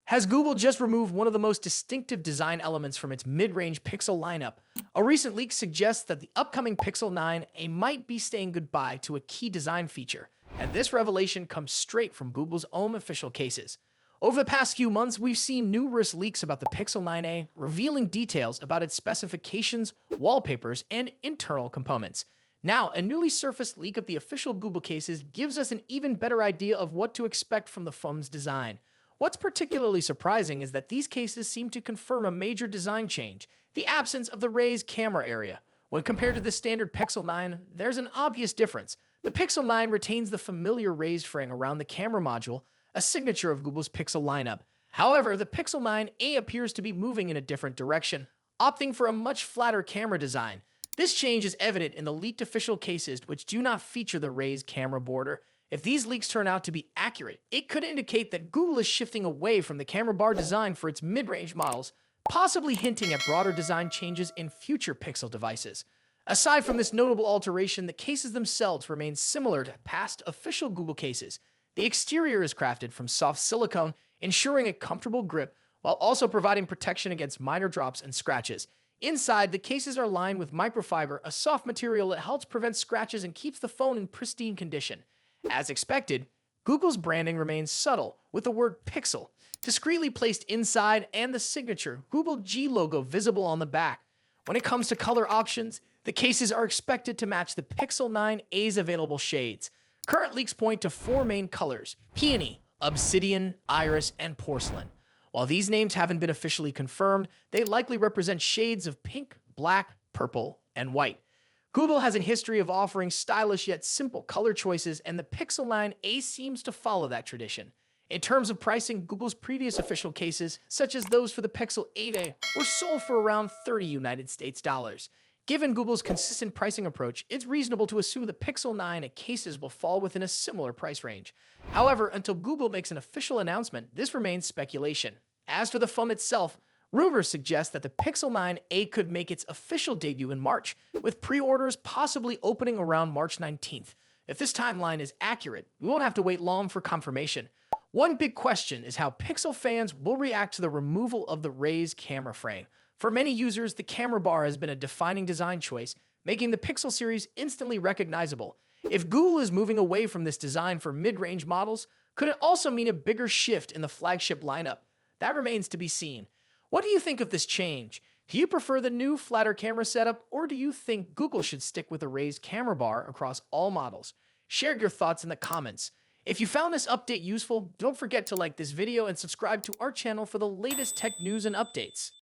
Has Google just removed one of the most distinctive design elements from its mid-range Pixel lineup? A recent leak suggests that the upcoming Pixel 9a might be saying goodbye to a key design feature, and this revelation comes straight from Google's own official cases. Over the past few months, we've seen numerous leaks about the Pixel 9a, revealing details about its specifications, wallpapers, and internal components. Now, a newly surfaced leak of the official Google cases gives us an even better idea of what to expect from the phone's design. What's particularly surprising is that these cases seem to confirm a major design change, the absence of the raised camera area. When compared to the standard Pixel 9, there's an obvious difference. The Pixel 9 retains the familiar raised frame around the camera module, a signature of Google's Pixel lineup. However, the Pixel 9a appears to be moving in a different direction, opting for a much flatter camera design. This change is evident in the leaked official cases, which do not feature the raised camera border. If these leaks turn out to be accurate, it could indicate that Google is shifting away from the camera bar design for its mid-range models, possibly hinting at broader design changes in future Pixel devices. Aside from this notable alteration, the cases themselves remain similar to past official Google cases. The exterior is crafted from soft silicone, ensuring a comfortable grip while also providing protection against minor drops and scratches. Inside, the cases are lined with microfiber, a soft material that helps prevent scratches and keeps the phone in pristine condition. As expected, Google's branding remains subtle, with the word Pixel discreetly placed inside and the signature Google G logo visible on the back. When it comes to color options, the cases are expected to match the Pixel 9a's available shades. Current leaks point to four main colors: peony, obsidian, iris, and porcelain. While these names haven't been officially confirmed, they likely represent shades of pink, black, purple, and white. Google has a history of offering stylish yet simple color choices, and the Pixel 9a seems to follow that tradition. In terms of pricing, Google's previous official cases, such as those for the Pixel 8a, were sold for around $30 United States dollars. Given Google's consistent pricing approach, it's reasonable to assume the Pixel 9 cases will fall within a similar price range. However, until Google makes an official announcement, this remains speculation. As for the phone itself, rumors suggest that the Pixel 9a could make its official debut in March, with pre-orders possibly opening around March 19th. If this timeline is accurate, we won't have to wait long for confirmation. One big question is how Pixel fans will react to the removal of the raised camera frame. For many users, the camera bar has been a defining design choice, making the Pixel series instantly recognizable. If Google is moving away from this design for mid-range models, could it also mean a bigger shift in the flagship lineup? That remains to be seen. What do you think of this change? Do you prefer the new flatter camera setup, or do you think Google should stick with a raised camera bar across all models? Share your thoughts in the comments. If you found this update useful, don't forget to like this video and subscribe to our channel for the latest tech news and updates.